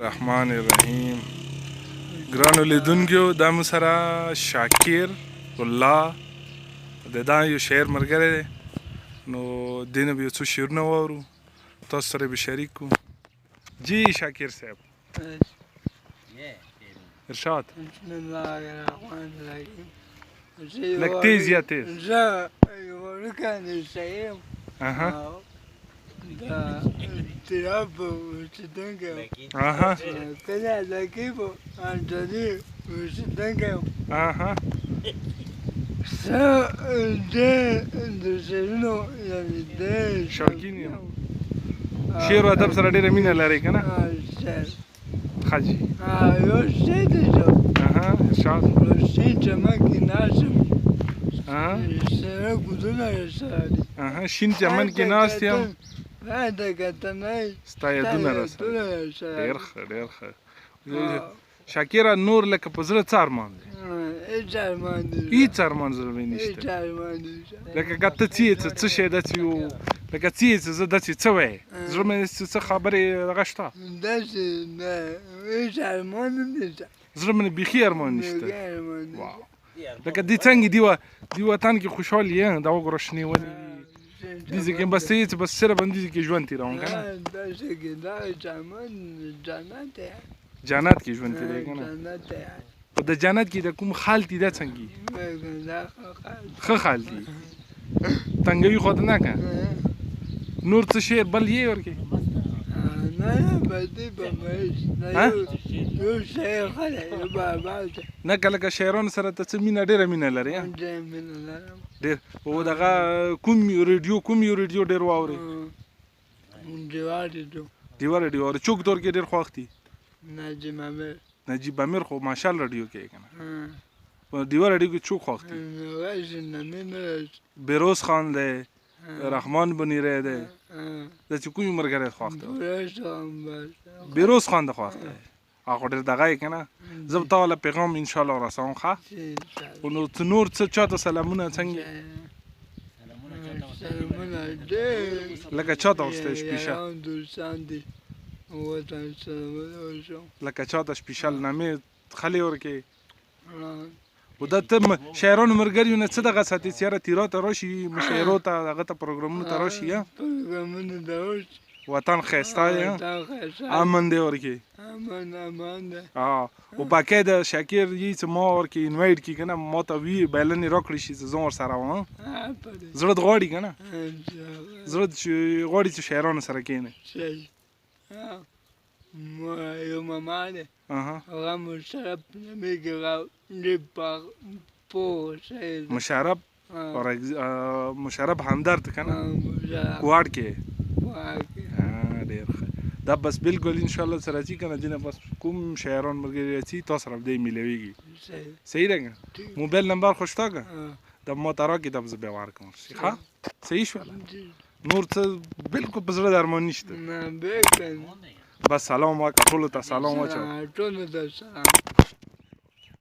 الرحمن الرحیم. ګرانو لیدونکو دا مو سره شاکر الله د دا یو شاعر ملګری دی، نو دې نه به یو څو شعرونه واورو، تاسو سره به شریک کړو. جی شاکر صاحب ارشاد. بسم الله الرحمن الرحیم. لږ تیز یا تیز. زه یو رکن شاعر د اضطراب اوسېدونکی یم. کله لقب انټوني اوسېدونکی یم. زه د شعرونو یعنې د شوقین یم. شعر و ادب سره ډېره مینه لرئ که نه؟ شعر ښه جي. یو شی دی چې ارشاد. شین چمن کې ناست یم، سره ګلونه راسره دي. شین چمن کې ناست یم، د کتنۍ ستا یادونه راسره. ډېر ښه ډېر ښه. شاکره نور لکه په زړه څه ارمان دی؟ هېڅ ارمان دی، هېڅ ارمان زړه مې نشته. هېڅ ارمان دی. لکه که ته څه یې څه شی داسې و، لکه څه یې څه زه داسې څه وایې زړه مې څه خبرې دغه شته؟ داسې نه، هېڅ ارمان نشته. زړه مې بیخي ارمان نشته. لکه دې څنګه دې وطن کې خوشحال یې، دا وګوره شنې ونې دي، دې ځای کې بس ته یې بس صرف همدې ځای کې ژوند تېروم که نه؟ داسې کې دا چمن جنت دی، جنت کې ژوند تېروي که نه؟ جنت دی. په د جنت کې د کوم خال دي دا څنګه دا ښه خال دي؟ تنګوي خو ته نه که نور څه شعر بل یې ورکې؟ نه بدې به مېش یو شعر ښه دی، یو بابا دی. نه که لکه شاعرانو سره ته څه مینه ډېره مینه لرې؟ ډېر مینه لرم. ډېر. او دغه کوم یو ریډیو ډېر واورې؟ ډېوه ریډیو. ډېوه ریډیو اورې؟ چوک دور کې ډېر خوښ دي؟ نجیب امیر خو ماشال ریډیو کې که نه؟ په ډېوه ریډیو کې څوک خوښ دي؟ بیروز خان دی، رحمان بنیری دی، داسې کومې ملګری خوښ دی؟ بیروز خان د خوښ دی. هغه ډېر دغه یې که نه؟ زه به تا والا پیغام انشاءالله رسوم. ښه نو څه نور څه چاته سلامونه څنګه لکه چاته ورسته سپیشل لکه چاته سپیشل نامې خلې ورکې؟ خو دا ته شاعرانو ملګریو نه څه دغه ساتې چې یاره تیرا ته راشي مشاعرو ته هغه ته پروګرامونو ته راشي؟ پروګرامونو ته راشي. وطن ښایسته دی، امن دی ورکې؟ امان دی. او باقاعده شاکر یې چې ما ورکې انوایټ کړي که نه، ما ته وي بلنې راکړی شي چې زه ورسره وم. زړه دې غواړي که نه؟ زړه دې غواړي چې شاعرانو سره کښېنې؟ یو ماما دی، هغه مشرف نومېږي، هغه ډېر پوه شاعر دی. مشرف همدرد که نه؟ کوهاټ کې؟ ډېر ښه. دا بس بالکل انشاءالله سره راځي که نه، دې نه بس کوم شاعران ملګري راځي تا سره به دی میلاویږي. صحیح ده که؟ موبایل نمبر خو شته که؟ دا ما ته راکړي، دا به زه بیا ورکړم. ښه صحیح شوله؟ نور څه بالکل په زړه د ارمان نشته؟ بس سلام وکړه ټولو ته، سلام واچوه. ټولو ته سلام.